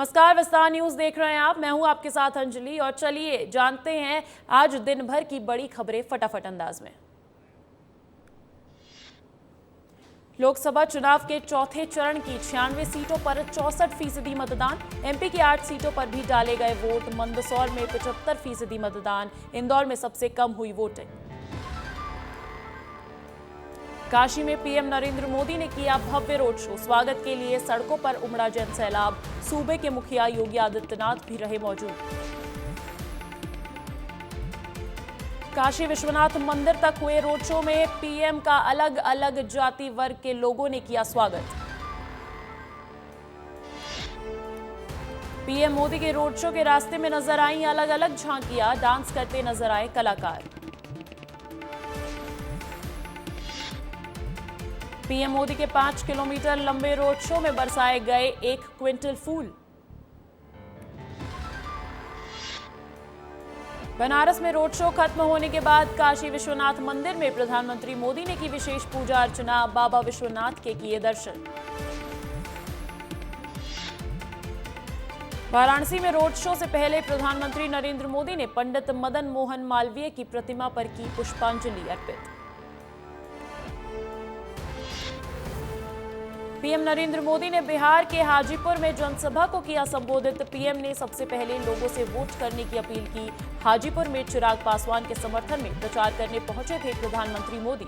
नमस्कार, विस्तार न्यूज देख रहे हैं आप। मैं हूं आपके साथ अंजलि और चलिए जानते हैं आज दिन भर की बड़ी खबरें फटाफट अंदाज में। लोकसभा चुनाव के चौथे चरण की 96 सीटों पर 64% मतदान। एमपी की 8 सीटों पर भी डाले गए वोट। मंदसौर में 75% मतदान। इंदौर में सबसे कम हुई वोटिंग। काशी में पीएम नरेंद्र मोदी ने किया भव्य रोड शो। स्वागत के लिए सड़कों पर उमड़ा जन सैलाब। सूबे के मुखिया योगी आदित्यनाथ भी रहे मौजूद। काशी विश्वनाथ मंदिर तक हुए रोड शो में पीएम का अलग अलग जाति वर्ग के लोगों ने किया स्वागत। पीएम मोदी के रोड शो के रास्ते में नजर आई अलग अलग झांकियां। डांस करते नजर आए कलाकार। पीएम मोदी के 5 किलोमीटर लंबे रोड शो में बरसाए गए 1 क्विंटल फूल। बनारस में रोड शो खत्म होने के बाद काशी विश्वनाथ मंदिर में प्रधानमंत्री मोदी ने की विशेष पूजा अर्चना। बाबा विश्वनाथ के किए दर्शन। वाराणसी में रोड शो से पहले प्रधानमंत्री नरेंद्र मोदी ने पंडित मदन मोहन मालवीय की प्रतिमा पर की पुष्पांजलि अर्पित। पीएम नरेंद्र मोदी ने बिहार के हाजीपुर में जनसभा को किया संबोधित। पीएम ने सबसे पहले लोगों से वोट करने की अपील की। हाजीपुर में चिराग पासवान के समर्थन में प्रचार करने पहुंचे थे प्रधानमंत्री मोदी।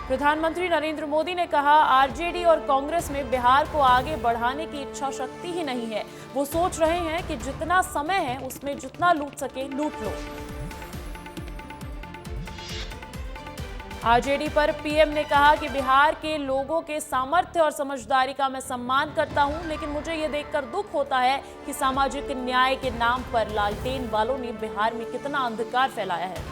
प्रधानमंत्री नरेंद्र मोदी ने कहा, आरजेडी और कांग्रेस में बिहार को आगे बढ़ाने की इच्छा शक्ति ही नहीं है। वो सोच रहे हैं कि जितना समय है उसमें जितना लूट सके लूट लो। आरजेडी पर पीएम ने कहा कि बिहार के लोगों के सामर्थ्य और समझदारी का मैं सम्मान करता हूं, लेकिन मुझे ये देखकर दुख होता है कि सामाजिक न्याय के नाम पर लालटेन वालों ने बिहार में कितना अंधकार फैलाया है।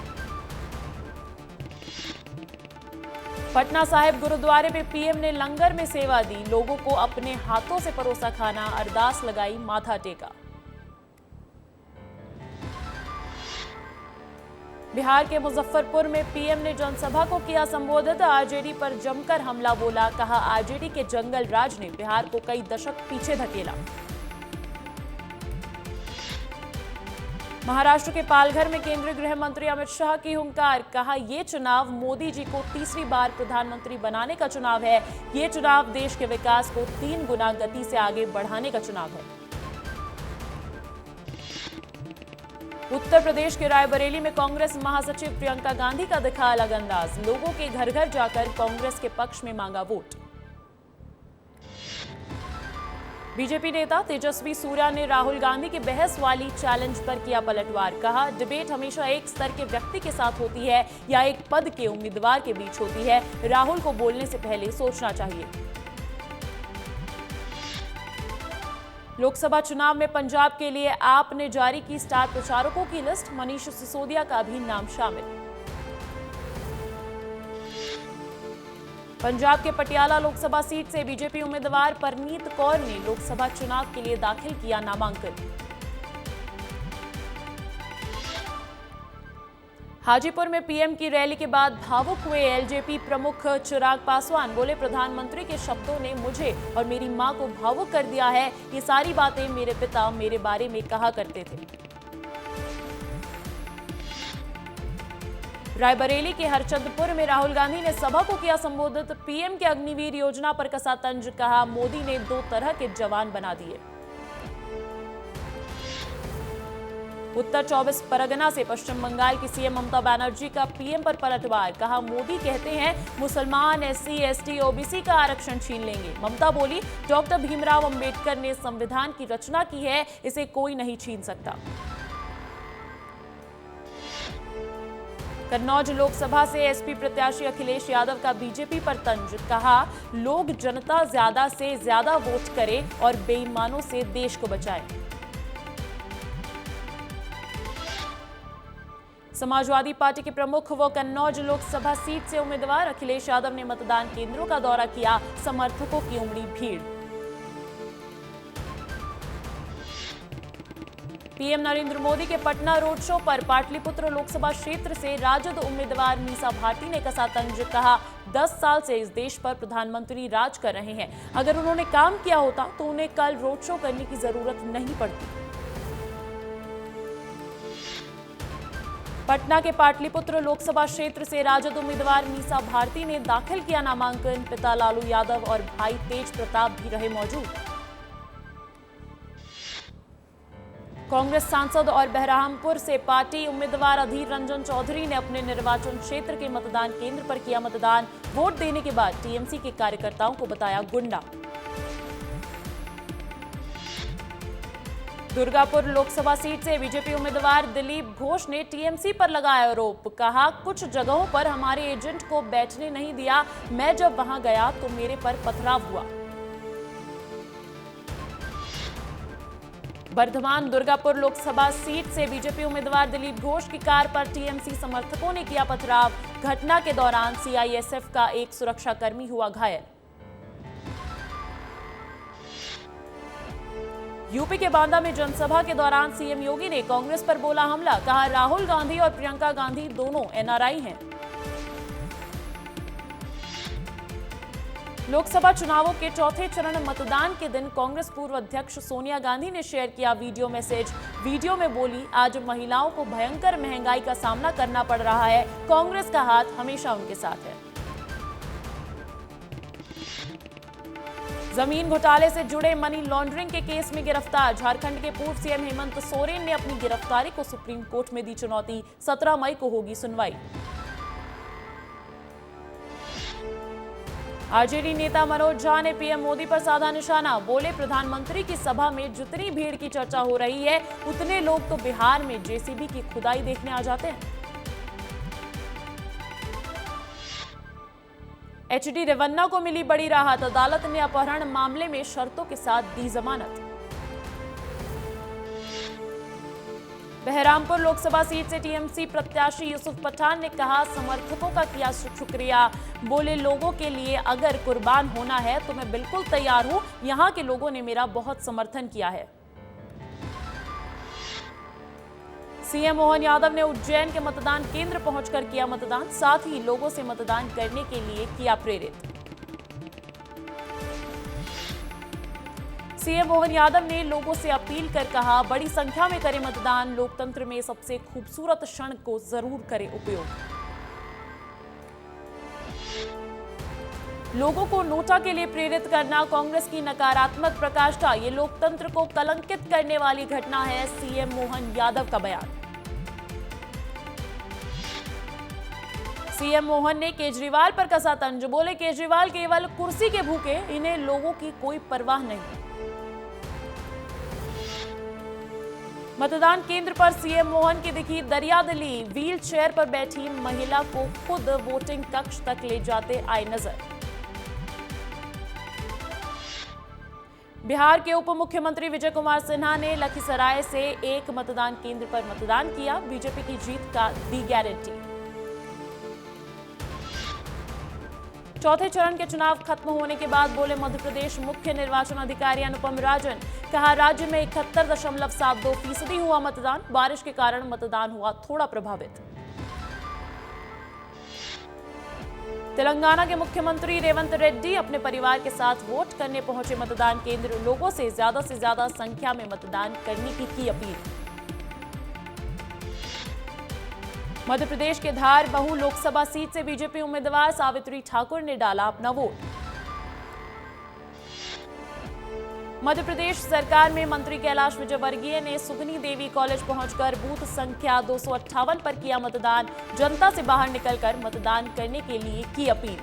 पटना साहिब गुरुद्वारे में पीएम ने लंगर में सेवा दी। लोगों को अपने हाथों से परोसा खाना, अरदास लगाई, माथा टेका। बिहार के मुजफ्फरपुर में पीएम ने जनसभा को किया संबोधित। आरजेडी पर जमकर हमला बोला। कहा, आरजेडी के जंगल राज ने बिहार को कई दशक पीछे धकेला। महाराष्ट्र के पालघर में केंद्रीय गृह मंत्री अमित शाह की हुंकार। कहा, ये चुनाव मोदी जी को तीसरी बार प्रधानमंत्री बनाने का चुनाव है। ये चुनाव देश के विकास को 3 गुना गति से आगे बढ़ाने का चुनाव है। उत्तर प्रदेश के रायबरेली में कांग्रेस महासचिव प्रियंका गांधी का दिखा अलग अंदाज। लोगों के घर घर जाकर कांग्रेस के पक्ष में मांगा वोट। बीजेपी नेता तेजस्वी सूर्या ने राहुल गांधी के बहस वाली चैलेंज पर किया पलटवार। कहा, डिबेट हमेशा एक स्तर के व्यक्ति के साथ होती है या एक पद के उम्मीदवार के बीच होती है। राहुल को बोलने से पहले सोचना चाहिए। लोकसभा चुनाव में पंजाब के लिए आप ने जारी की स्टार प्रचारकों की लिस्ट। मनीष सिसोदिया का भी नाम शामिल। पंजाब के पटियाला लोकसभा सीट से बीजेपी उम्मीदवार परनीत कौर ने लोकसभा चुनाव के लिए दाखिल किया नामांकन। हाजीपुर में पीएम की रैली के बाद भावुक हुए एलजेपी प्रमुख चिराग पासवान। बोले, प्रधानमंत्री के शब्दों ने मुझे और मेरी मां को भावुक कर दिया है। ये सारी बातें मेरे पिता मेरे बारे में कहा करते थे। रायबरेली के हरचंदपुर में राहुल गांधी ने सभा को किया संबोधित। पीएम के अग्निवीर योजना पर कसा तंज। कहा, मोदी ने 2 तरह के जवान बना दिए। उत्तर 24 परगना से पश्चिम बंगाल की सीएम ममता बनर्जी का पीएम पर पलटवार। कहा, मोदी कहते हैं मुसलमान, एससी, एसटी, ओबीसी का आरक्षण छीन लेंगे। ममता बोली, डॉक्टर भीमराव अंबेडकर ने संविधान की रचना की है, इसे कोई नहीं छीन सकता। कन्नौज लोकसभा से एसपी प्रत्याशी अखिलेश यादव का बीजेपी पर तंज। कहा, लोग जनता ज्यादा से ज्यादा वोट करे और बेईमानों से देश को बचाए। समाजवादी पार्टी के प्रमुख व कन्नौज लोकसभा सीट से उम्मीदवार अखिलेश यादव ने मतदान केंद्रों का दौरा किया। समर्थकों की उमड़ी भीड़। पीएम नरेंद्र मोदी के पटना रोड शो पर पाटलिपुत्र लोकसभा क्षेत्र से राजद उम्मीदवार मीसा भारती ने कसा तंज, कहा 10 साल से इस देश पर प्रधानमंत्री राज कर रहे हैं, अगर उन्होंने काम किया होता तो उन्हें कल रोड शो करने की जरूरत नहीं पड़ती। पटना के पाटलिपुत्र लोकसभा क्षेत्र से राजद उम्मीदवार मीसा भारती ने दाखिल किया नामांकन, पिता लालू यादव और भाई तेज प्रताप भी रहे मौजूद। कांग्रेस सांसद और बहरामपुर से पार्टी उम्मीदवार अधीर रंजन चौधरी ने अपने निर्वाचन क्षेत्र के मतदान केंद्र पर किया मतदान, वोट देने के बाद टीएमसी के कार्यकर्ताओं को बताया गुंडा। दुर्गापुर लोकसभा सीट से बीजेपी उम्मीदवार दिलीप घोष ने टीएमसी पर लगाया आरोप, कहा कुछ जगहों पर हमारे एजेंट को बैठने नहीं दिया, मैं जब वहां गया तो मेरे पर पथराव हुआ। बर्धमान दुर्गापुर लोकसभा सीट से बीजेपी उम्मीदवार दिलीप घोष की कार पर टीएमसी समर्थकों ने किया पथराव, घटना के दौरान सीआईएसएफ का एक सुरक्षाकर्मी हुआ घायल। यूपी के बांदा में जनसभा के दौरान सीएम योगी ने कांग्रेस पर बोला हमला, कहा राहुल गांधी और प्रियंका गांधी दोनों एनआरआई हैं। लोकसभा चुनावों के चौथे चरण मतदान के दिन कांग्रेस पूर्व अध्यक्ष सोनिया गांधी ने शेयर किया वीडियो मैसेज। वीडियो में बोली, आज महिलाओं को भयंकर महंगाई का सामना करना पड़ रहा है, कांग्रेस का हाथ हमेशा उनके साथ है। जमीन घोटाले से जुड़े मनी लॉन्ड्रिंग के केस में गिरफ्तार झारखंड के पूर्व सीएम हेमंत सोरेन ने अपनी गिरफ्तारी को सुप्रीम कोर्ट में दी चुनौती, 17 मई को होगी सुनवाई। आरजेडी नेता मनोज झा ने पीएम मोदी पर साधा निशाना, बोले प्रधानमंत्री की सभा में जितनी भीड़ की चर्चा हो रही है उतने लोग तो बिहार में जेसीबी की खुदाई देखने आ जाते हैं। एचडी रेवन्ना को मिली बड़ी राहत, अदालत ने अपहरण मामले में शर्तों के साथ दी जमानत। बहरामपुर लोकसभा सीट से टीएमसी प्रत्याशी यूसुफ पठान ने कहा समर्थकों का किया शुक्रिया, बोले लोगों के लिए अगर कुर्बान होना है तो मैं बिल्कुल तैयार हूं, यहां के लोगों ने मेरा बहुत समर्थन किया है। सीएम मोहन यादव ने उज्जैन के मतदान केंद्र पहुंचकर किया मतदान, साथ ही लोगों से मतदान करने के लिए किया प्रेरित। सीएम मोहन यादव ने लोगों से अपील कर कहा बड़ी संख्या में करें मतदान, लोकतंत्र में सबसे खूबसूरत क्षण को जरूर करें उपयोग। लोगों को नोटा के लिए प्रेरित करना कांग्रेस की नकारात्मक प्रकाष्ठा, ये लोकतंत्र को कलंकित करने वाली घटना है, सीएम मोहन यादव का बयान। सीएम मोहन ने केजरीवाल पर कसा तंज, बोले केजरीवाल केवल कुर्सी के भूखे, इन्हें लोगों की कोई परवाह नहीं। मतदान केंद्र पर सीएम मोहन की दिखी दरियादिली, व्हील चेयर पर बैठी महिला को खुद वोटिंग कक्ष तक ले जाते आए नजर। बिहार के उप मुख्यमंत्री विजय कुमार सिन्हा ने लखीसराय से एक मतदान केंद्र पर मतदान किया, बीजेपी की जीत का दी गारंटी। चौथे चरण के चुनाव खत्म होने के बाद बोले मध्य प्रदेश मुख्य निर्वाचन अधिकारी अनुपम राजन, कहा राज्य में 71.72% हुआ मतदान, बारिश के कारण मतदान हुआ थोड़ा प्रभावित। तेलंगाना के मुख्यमंत्री रेवंत रेड्डी अपने परिवार के साथ वोट करने पहुंचे मतदान केंद्र, लोगों से ज्यादा संख्या में मतदान करने की अपील। मध्य प्रदेश के धार महू लोकसभा सीट से बीजेपी उम्मीदवार सावित्री ठाकुर ने डाला अपना वोट। मध्य प्रदेश सरकार में मंत्री कैलाश विजयवर्गीय ने सुगनी देवी कॉलेज पहुंचकर बूथ संख्या 258 पर किया मतदान, जनता से बाहर निकलकर मतदान करने के लिए की अपील।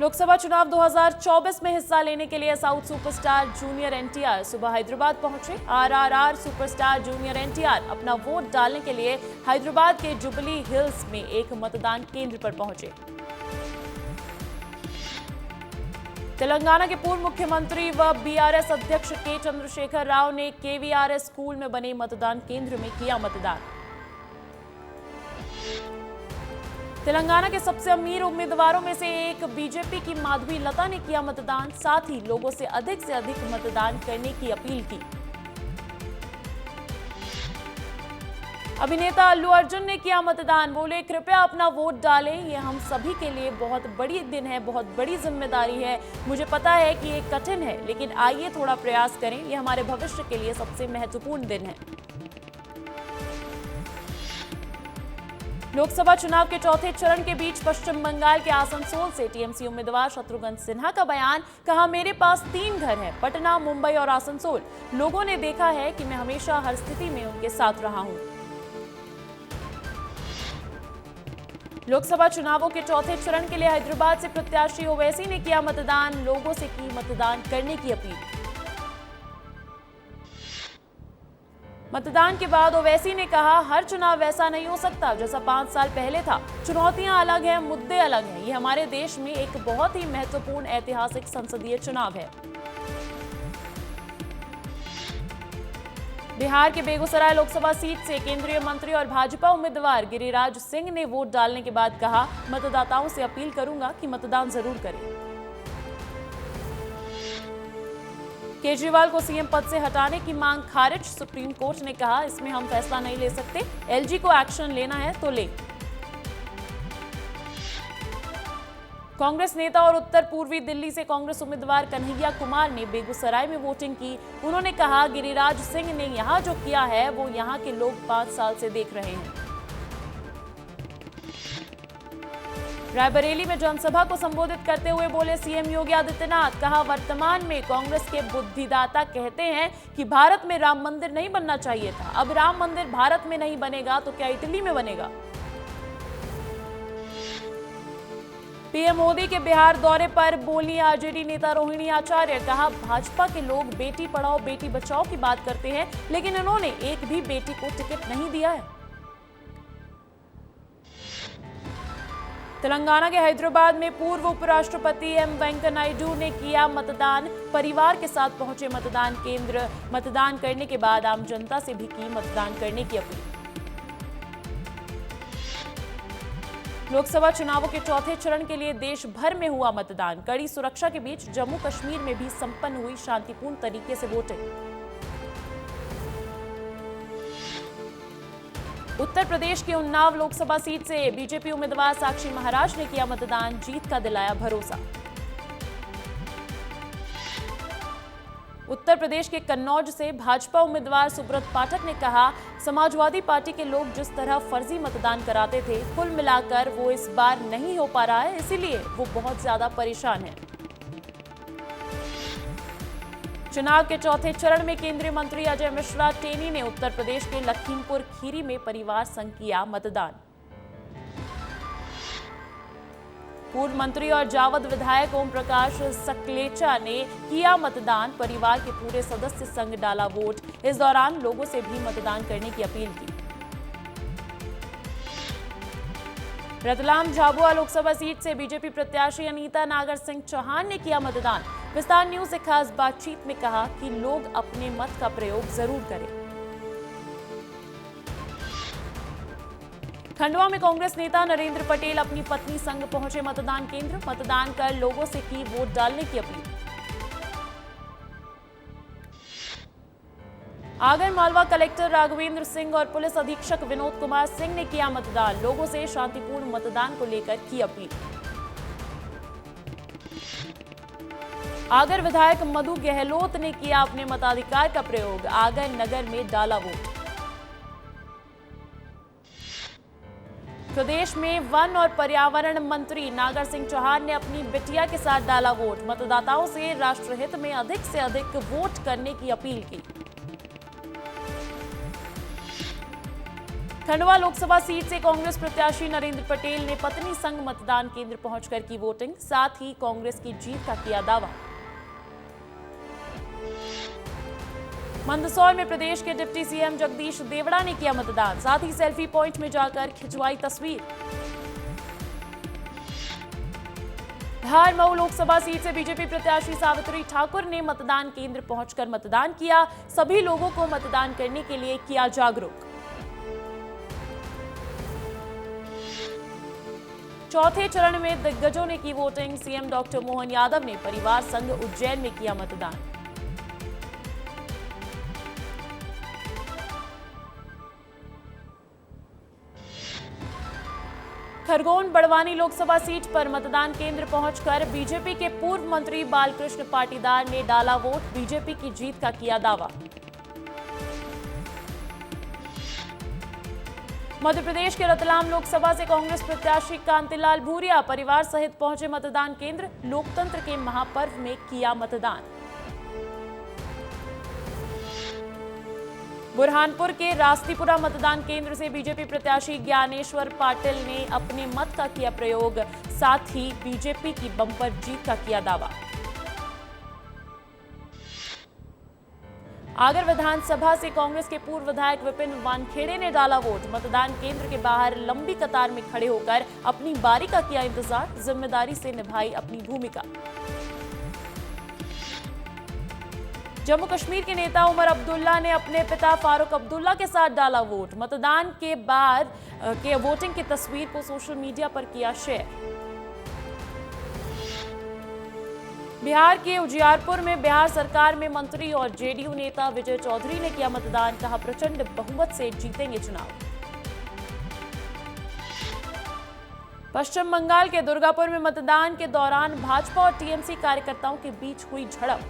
लोकसभा चुनाव 2024 में हिस्सा लेने के लिए साउथ सुपरस्टार जूनियर एनटीआर सुबह हैदराबाद पहुंचे। आरआरआर सुपरस्टार जूनियर एनटीआर अपना वोट डालने के लिए हैदराबाद के जुबली हिल्स में एक मतदान केंद्र पर पहुंचे। तेलंगाना के पूर्व मुख्यमंत्री व बीआरएस अध्यक्ष के चंद्रशेखर राव ने केवीआरएस स्कूल में बने मतदान केंद्र में किया मतदान। तेलंगाना के सबसे अमीर उम्मीदवारों में से एक बीजेपी की माधवी लता ने किया मतदान, साथ ही लोगों से अधिक मतदान करने की अपील की। अभिनेता अल्लू अर्जुन ने किया मतदान, बोले कृपया अपना वोट डालें, ये हम सभी के लिए बहुत बड़ी दिन है, बहुत बड़ी जिम्मेदारी है। मुझे पता है कि ये कठिन है, लेकिन आइए थोड़ा प्रयास करें, ये हमारे भविष्य के लिए सबसे महत्वपूर्ण दिन है। लोकसभा चुनाव के चौथे चरण के बीच पश्चिम बंगाल के आसनसोल से टीएमसी उम्मीदवार शत्रुघ्न सिन्हा का बयान, कहा मेरे पास 3 घर हैं, पटना, मुंबई और आसनसोल। लोगों ने देखा है कि मैं हमेशा हर स्थिति में उनके साथ रहा हूं। लोकसभा चुनावों के चौथे चरण के लिए हैदराबाद से प्रत्याशी ओवैसी ने किया मतदान, लोगों से की मतदान करने की अपील। मतदान के बाद ओवैसी ने कहा, हर चुनाव वैसा नहीं हो सकता जैसा 5 साल पहले था। चुनौतियां अलग हैं, मुद्दे अलग हैं। ये हमारे देश में एक बहुत ही महत्वपूर्ण ऐतिहासिक संसदीय चुनाव है। बिहार के बेगूसराय लोकसभा सीट से केंद्रीय मंत्री और भाजपा उम्मीदवार गिरिराज सिंह ने वोट डालने के बाद कहा, मतदाताओं से अपील करूंगा कि मतदान जरूर करें। केजरीवाल को सीएम पद से हटाने की मांग खारिज, सुप्रीम कोर्ट ने कहा इसमें हम फैसला नहीं ले सकते, एलजी को एक्शन लेना है तो ले। कांग्रेस नेता और उत्तर पूर्वी दिल्ली से कांग्रेस उम्मीदवार कन्हैया कुमार ने बेगूसराय में वोटिंग की। उन्होंने कहा, गिरिराज सिंह ने यहां जो किया है वो यहां के लोग 5 साल से देख रहे हैं। रायबरेली में जनसभा को संबोधित करते हुए बोले सीएम योगी आदित्यनाथ, कहा वर्तमान में कांग्रेस के बुद्धिदाता कहते हैं कि भारत में राम मंदिर नहीं बनना चाहिए था। अब राम मंदिर भारत में नहीं बनेगा तो क्या इटली में बनेगा? पीएम मोदी के बिहार दौरे पर बोली आरजेडी नेता रोहिणी आचार्य, कहा भाजपा के लोग बेटी पढ़ाओ बेटी बचाओ की बात करते हैं, लेकिन उन्होंने एक भी बेटी को टिकट नहीं दिया है। तेलंगाना के हैदराबाद में पूर्व उपराष्ट्रपति एम वेंकैया नायडू ने किया मतदान, परिवार के साथ पहुंचे मतदान केंद्र। मतदान करने के बाद आम जनता से भी की मतदान करने की अपील। लोकसभा चुनावों के चौथे चरण के लिए देश भर में हुआ मतदान, कड़ी सुरक्षा के बीच जम्मू कश्मीर में भी संपन्न हुई शांतिपूर्ण तरीके से वोटिंग। उत्तर प्रदेश के उन्नाव लोकसभा सीट से बीजेपी उम्मीदवार साक्षी महाराज ने किया मतदान, जीत का दिलाया भरोसा। उत्तर प्रदेश के कन्नौज से भाजपा उम्मीदवार सुब्रत पाठक ने कहा, समाजवादी पार्टी के लोग जिस तरह फर्जी मतदान कराते थे, कुल मिलाकर वो इस बार नहीं हो पा रहा है, इसीलिए वो बहुत ज्यादा परेशान है। चुनाव के चौथे चरण में केंद्रीय मंत्री अजय मिश्रा टेनी ने उत्तर प्रदेश के लखीमपुर खीरी में परिवार संग किया मतदान। पूर्व मंत्री और जावद विधायक ओम प्रकाश सकलेचा ने किया मतदान, परिवार के पूरे सदस्य संग डाला वोट। इस दौरान लोगों से भी मतदान करने की अपील की। रतलाम झाबुआ लोकसभा सीट से बीजेपी प्रत्याशी अनीता नागर सिंह चौहान ने किया मतदान। विस्तार न्यूज से खास बातचीत में कहा कि लोग अपने मत का प्रयोग जरूर करें। खंडवा में कांग्रेस नेता नरेंद्र पटेल अपनी पत्नी संग पहुंचे मतदान केंद्र। मतदान कर लोगों से की वोट डालने की अपील। आगर मालवा कलेक्टर राघवेंद्र सिंह और पुलिस अधीक्षक विनोद कुमार सिंह ने किया मतदान, लोगों से शांतिपूर्ण मतदान को लेकर की अपील। आगर विधायक मधु गहलोत ने किया अपने मताधिकार का प्रयोग, आगर नगर में डाला वोट। प्रदेश में वन और पर्यावरण मंत्री नागर सिंह चौहान ने अपनी बिटिया के साथ डाला वोट। मतदाताओं से राष्ट्रहित में अधिक से अधिक वोट करने की अपील की। खंडवा लोकसभा सीट से कांग्रेस प्रत्याशी नरेंद्र पटेल ने पत्नी संग मतदान केंद्र पहुंचकर की वोटिंग, साथ ही कांग्रेस की जीत का किया दावा। मंदसौर में प्रदेश के डिप्टी सीएम जगदीश देवड़ा ने किया मतदान, साथ ही सेल्फी पॉइंट में जाकर खिंचवाई तस्वीर। धार मऊ लोकसभा सीट से बीजेपी प्रत्याशी सावित्री ठाकुर ने मतदान केंद्र पहुंचकर मतदान किया, सभी लोगों को मतदान करने के लिए किया जागरूक। चौथे चरण में दिग्गजों ने की voting. CM doctor Mohan Yadav ने परिवार संघ उज्जैन में किया मतदान। खरगोन बड़वानी लोकसभा सीट पर मतदान केंद्र पहुंचकर बीजेपी के पूर्व मंत्री बालकृष्ण पाटीदार ने डाला वोट। बीजेपी की जीत का किया दावा। मध्य प्रदेश के रतलाम लोकसभा से कांग्रेस प्रत्याशी कांतिलाल भूरिया परिवार सहित पहुंचे मतदान केंद्र। लोकतंत्र के महापर्व में किया मतदान। बुरहानपुर के रास्तीपुरा मतदान केंद्र से बीजेपी प्रत्याशी ज्ञानेश्वर पाटिल ने अपने मत का किया प्रयोग। साथ ही बीजेपी की बम्पर जीत का किया दावा। आगर विधानसभा से कांग्रेस के पूर्व विधायक विपिन वानखेड़े ने डाला वोट। मतदान केंद्र के बाहर लंबी कतार में खड़े होकर अपनी बारी का किया इंतजार। जिम्मेदारी से निभाई अपनी भूमिका। जम्मू कश्मीर के नेता उमर अब्दुल्ला ने अपने पिता फारूक अब्दुल्ला के साथ डाला वोट। मतदान के बाद के वोटिंग की तस्वीर को सोशल मीडिया पर किया शेयर। बिहार के उजियारपुर में बिहार सरकार में मंत्री और जेडीयू नेता विजय चौधरी ने किया मतदान। कहा प्रचंड बहुमत से जीतेंगे चुनाव। पश्चिम बंगाल के दुर्गापुर में मतदान के दौरान भाजपा और टीएमसी कार्यकर्ताओं के बीच हुई झड़प।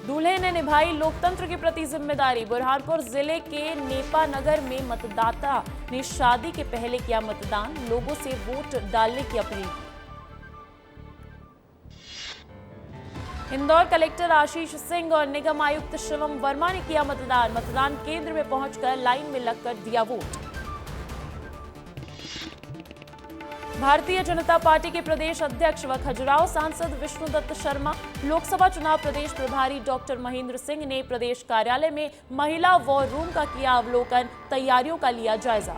दूल्हे ने निभाई लोकतंत्र के प्रति जिम्मेदारी। बुरहानपुर जिले के नेपा नगर में मतदाता ने शादी के पहले किया मतदान। लोगों से वोट डालने की अपील की। इंदौर कलेक्टर आशीष सिंह और निगम आयुक्त शिवम वर्मा ने किया मतदान। मतदान केंद्र में पहुंचकर लाइन में लगकर दिया वोट। भारतीय जनता पार्टी के प्रदेश अध्यक्ष व खजुराहो सांसद विष्णुदत्त शर्मा, लोकसभा चुनाव प्रदेश प्रभारी डॉक्टर महेंद्र सिंह ने प्रदेश कार्यालय में महिला वॉर रूम का किया अवलोकन। तैयारियों का लिया जायजा।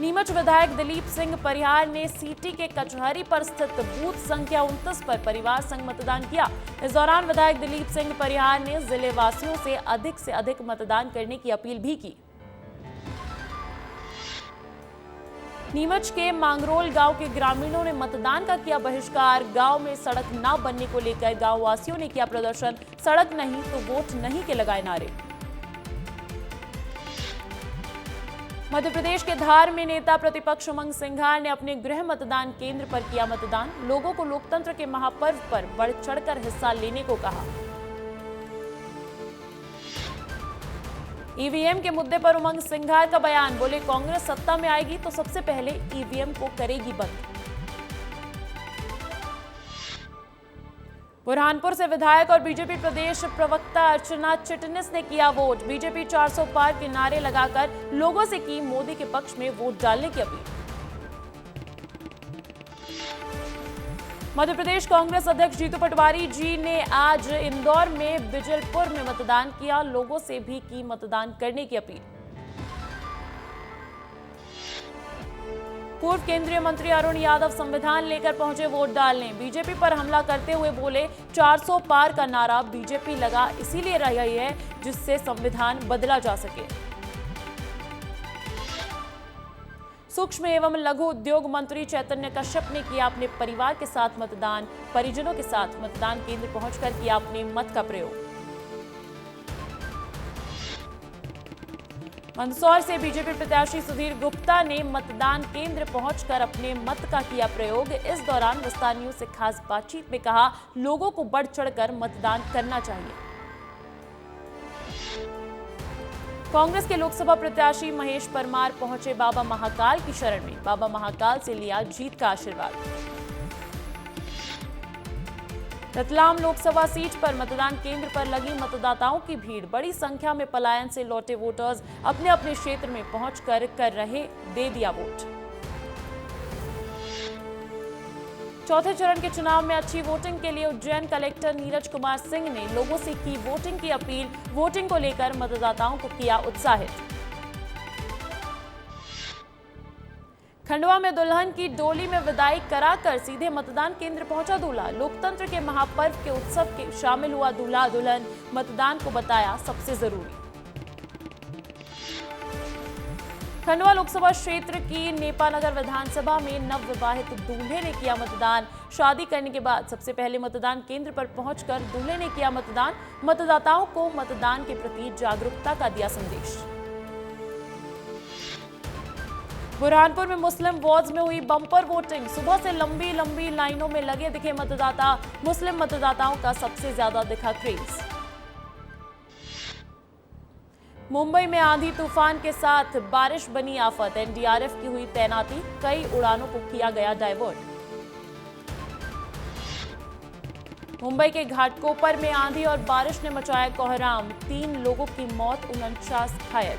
नीमच विधायक दिलीप सिंह परिहार ने सीटी के कचहरी पर स्थित बूथ संख्या 29 पर परिवार संग मतदान किया। इस दौरान विधायक दिलीप सिंह परिहार ने जिले वासियों से अधिक मतदान करने की अपील भी की। नीमच के मांगरोल गांव के ग्रामीणों ने मतदान का किया बहिष्कार। गांव में सड़क न बनने को लेकर गांव वासियों ने किया प्रदर्शन। सड़क नहीं तो वोट नहीं के लगाए नारे। मध्य प्रदेश के धार में नेता प्रतिपक्ष उमंग सिंघार ने अपने गृह मतदान केंद्र पर किया मतदान। लोगों को लोकतंत्र के महापर्व पर बढ़ चढ़कर हिस्सा लेने को कहा। ईवीएम के मुद्दे पर उमंग सिंघार का बयान। बोले कांग्रेस सत्ता में आएगी तो सबसे पहले ईवीएम को करेगी बंद। बुरहानपुर से विधायक और बीजेपी प्रदेश प्रवक्ता अर्चना चिटनिस ने किया वोट। बीजेपी 400 पार के नारे लगाकर लोगों से की मोदी के पक्ष में वोट डालने की अपील। मध्य प्रदेश कांग्रेस अध्यक्ष जीतू पटवारी जी ने आज इंदौर में बिजलपुर में मतदान किया। लोगों से भी की मतदान करने की अपील। पूर्व केंद्रीय मंत्री अरुण यादव संविधान लेकर पहुंचे वोट डालने। बीजेपी पर हमला करते हुए बोले 400 पार का नारा बीजेपी लगा इसीलिए रही है जिससे संविधान बदला जा सके। सूक्ष्म एवं लघु उद्योग मंत्री चैतन्य कश्यप ने किया अपने परिवार के साथ मतदान। परिजनों के साथ मतदान केंद्र पहुंचकर किया अपने मत का प्रयोग। मंदसौर से बीजेपी प्रत्याशी सुधीर गुप्ता ने मतदान केंद्र पहुंचकर अपने मत का किया प्रयोग। इस दौरान विस्तार न्यूज से खास बातचीत में कहा लोगों को बढ़ चढ़कर मतदान करना चाहिए। कांग्रेस के लोकसभा प्रत्याशी महेश परमार पहुंचे बाबा महाकाल की शरण में। बाबा महाकाल से लिया जीत का आशीर्वाद। रतलाम लोकसभा सीट पर मतदान केंद्र पर लगी मतदाताओं की भीड़। बड़ी संख्या में पलायन से लौटे वोटर्स अपने अपने क्षेत्र में पहुंचकर कर रहे दे दिया वोट। चौथे चरण के चुनाव में अच्छी वोटिंग के लिए उज्जैन कलेक्टर नीरज कुमार सिंह ने लोगों से की वोटिंग की अपील। वोटिंग को लेकर मतदाताओं को किया उत्साहित। खंडवा में दुल्हन की डोली में विदाई कराकर सीधे मतदान केंद्र पहुंचा दूल्हा। लोकतंत्र के महापर्व के उत्सव के शामिल हुआ दूल्हा दुल्हन। मतदान को बताया सबसे जरूरी। खंडवा लोकसभा क्षेत्र की नेपानगर विधानसभा में नवविवाहित दूल्हे ने किया मतदान। शादी करने के बाद सबसे पहले मतदान केंद्र पर पहुंचकर दूल्हे ने किया मतदान। मतदाताओं को मतदान के प्रति जागरूकता का दिया संदेश। बुरहानपुर में मुस्लिम वार्ड्स में हुई बम्पर वोटिंग। सुबह से लंबी लंबी लाइनों में लगे दिखे मतदाता। मुस्लिम मतदाताओं का सबसे ज्यादा दिखा क्रेज। मुंबई में आंधी तूफान के साथ बारिश बनी आफत। एनडीआरएफ की हुई तैनाती। कई उड़ानों को किया गया डायवर्ट। मुंबई के घाटकोपर में आंधी और बारिश ने मचाया कोहराम। 3 लोगों की मौत, 49 घायल।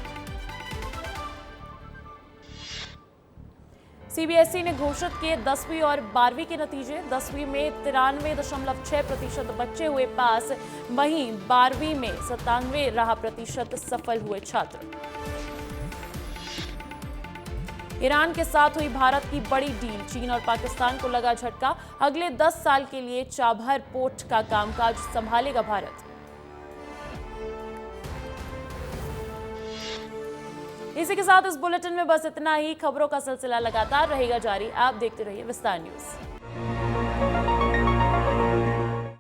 सीबीएसई ने घोषित किए 10वीं और 12वीं के नतीजे। 10वीं में 93.6% बच्चे हुए पास, वहीं 12वीं में 97% सफल हुए छात्र। ईरान के साथ हुई भारत की बड़ी डील। चीन और पाकिस्तान को लगा झटका। अगले 10 साल के लिए चाबहार पोर्ट का कामकाज संभालेगा भारत। इसी के साथ इस बुलेटिन में बस इतना ही। खबरों का सिलसिला लगातार रहेगा जारी। आप देखते रहिए विस्तार न्यूज।